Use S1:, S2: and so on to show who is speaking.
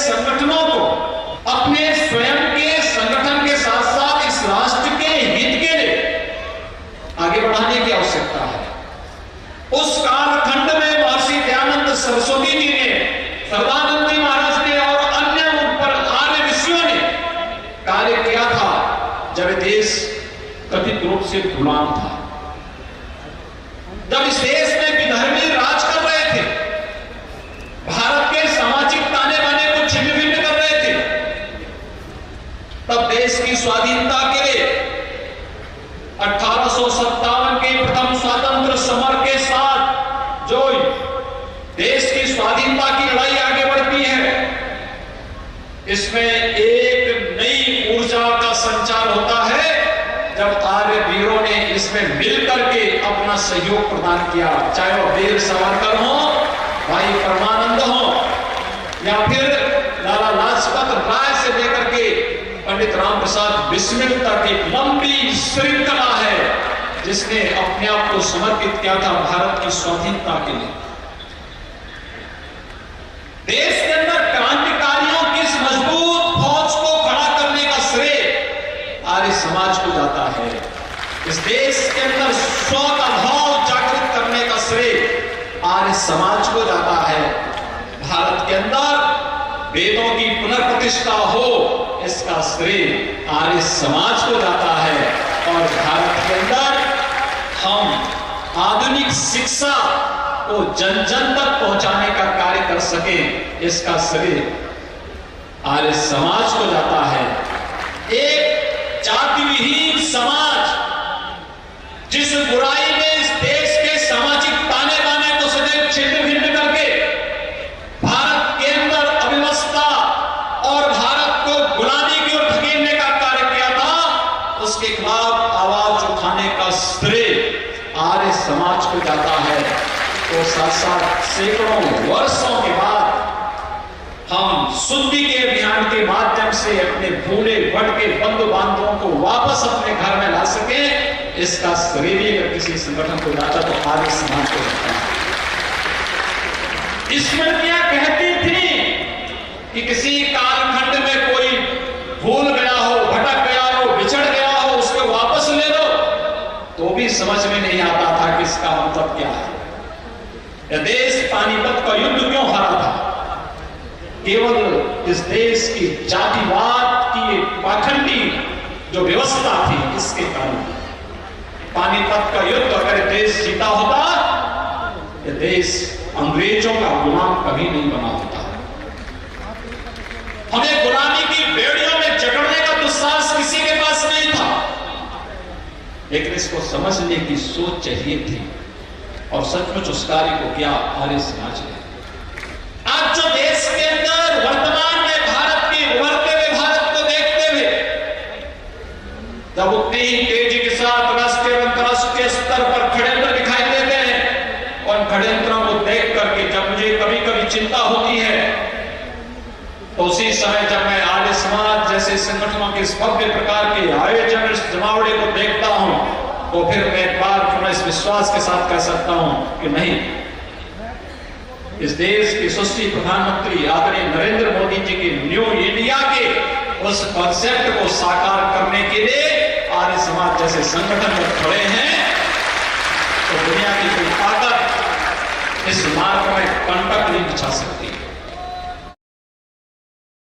S1: संगठनों को अपने स्वयं के संगठन के साथ साथ इस राष्ट्र के हित के लिए आगे बढ़ाने की आवश्यकता है। उस कालखंड में महर्षि दयानंद सरस्वती जी ने, सर्वानंद जी महाराज ने और अन्य उन पर आर्य ऋषियों ने कार्य किया था जब देश कथित रूप से गुलाम था, जब इस देश में विधर्मी राज कर रहे थे, भारत के सामाजिक ताने बाने को छिन्न भिन्न कर रहे थे, तब देश की स्वाधीनता के लिए 1857 के प्रथम स्वतंत्र समर के साथ जो देश की स्वाधीनता की लड़ाई आगे बढ़ती है, इसमें एक नई ऊर्जा का संचार होता है जब आर्य वीरों ने इसमें मिलकर के अपना सहयोग प्रदान किया, चाहे वो वीर सावरकर हो, भाई परमानंद हो, या फिर लाला लाजपत राय से लेकर के पंडित राम प्रसाद बिस्मिल तक एक लंबी श्रृंखला है जिसने अपने आप को समर्पित किया था भारत की स्वाधीनता के लिए। देश के अंदर क्रांतिकारियों की इस मजबूत फौज को खड़ा करने का श्रेय आर्य समाज को जाता है। इस देश के अंदर स्व का भाव जागृत करने का श्रेय आर्य समाज को जाता है। भारत के अंदर वेदों की पुनर्प्रतिष्ठा हो, इसका श्रेय आर्य समाज को जाता है। और भारत के अंदर हम आधुनिक शिक्षा को जन जन तक पहुंचाने का कार्य कर सके, इसका श्रेय आर्य समाज को जाता है। एक जाति विहीन समाज जिस बुराई में इस देश के सामाजिक ताने बाने को सदैव छिन्न भिन्न करके भारत के अंदर अव्यवस्था और भारत को गुलामी की ओर धकेलने का कार्य किया था, उसके खिलाफ आवाज उठाने का श्रेय आर्य समाज को जाता है। तो साथ साथ सैकड़ों वर्षों के बाद हम शुद्धि के अभियान के माध्यम से अपने भूले भटके बंधु बांधवों को वापस अपने घर में ला सके, इसका श्रेय भी अगर किसी संगठन को जाता तो आर्य समाज को जाता है। स्मृतियां कहती थी कि किसी कालखंड में कोई भूल गया हो, भटक गया हो, बिछड़ गया हो, उसको वापस ले लो, तो भी समझ में नहीं आता था कि इसका मतलब क्या है। यह देश पानीपत का युद्ध क्यों हारा था? केवल इस देश की जातिवाद की एक पाखंडी जो व्यवस्था थी, इसके कारण। पानीपत का युद्ध अगर देश जीता होता, यह देश अंग्रेजों का गुलाम कभी नहीं बना होता। हमें गुलामी की बेड़ियों में जकड़ने का दुस्साहस किसी के पास नहीं था, लेकिन इसको समझने की सोच चाहिए थी और सचमुच उस कार्य को किया आर्य समाज ने। आज जो देश के अंदर वर्तमान में भारत की उभरते हुए भारत को देखते हुए जब उतनी ही तेजी के साथ राष्ट्रीय और अंतरराष्ट्रीय स्तर पर षड्यंत्र दिखाई देते हैं, और षड्यंत्रों को देख करके जब मुझे कभी कभी चिंता होती है, तो उसी समय जब मैं आर्य समाज जैसे संगठनों के इस भव्य प्रकार के आयोजन, इस जमावड़े को देखता हूं, तो फिर मैं एक बार पुनः इस विश्वास के साथ कह सकता हूं कि नहीं, इस देश के यशस्वी प्रधानमंत्री आदरणीय नरेंद्र मोदी जी के न्यू इंडिया के उस कॉन्सेप्ट को साकार करने के लिए आर्य समाज जैसे संगठन में खड़े हैं, तो दुनिया की कोई ताकत इस मार्ग में कंटक नहीं बिछा सकती।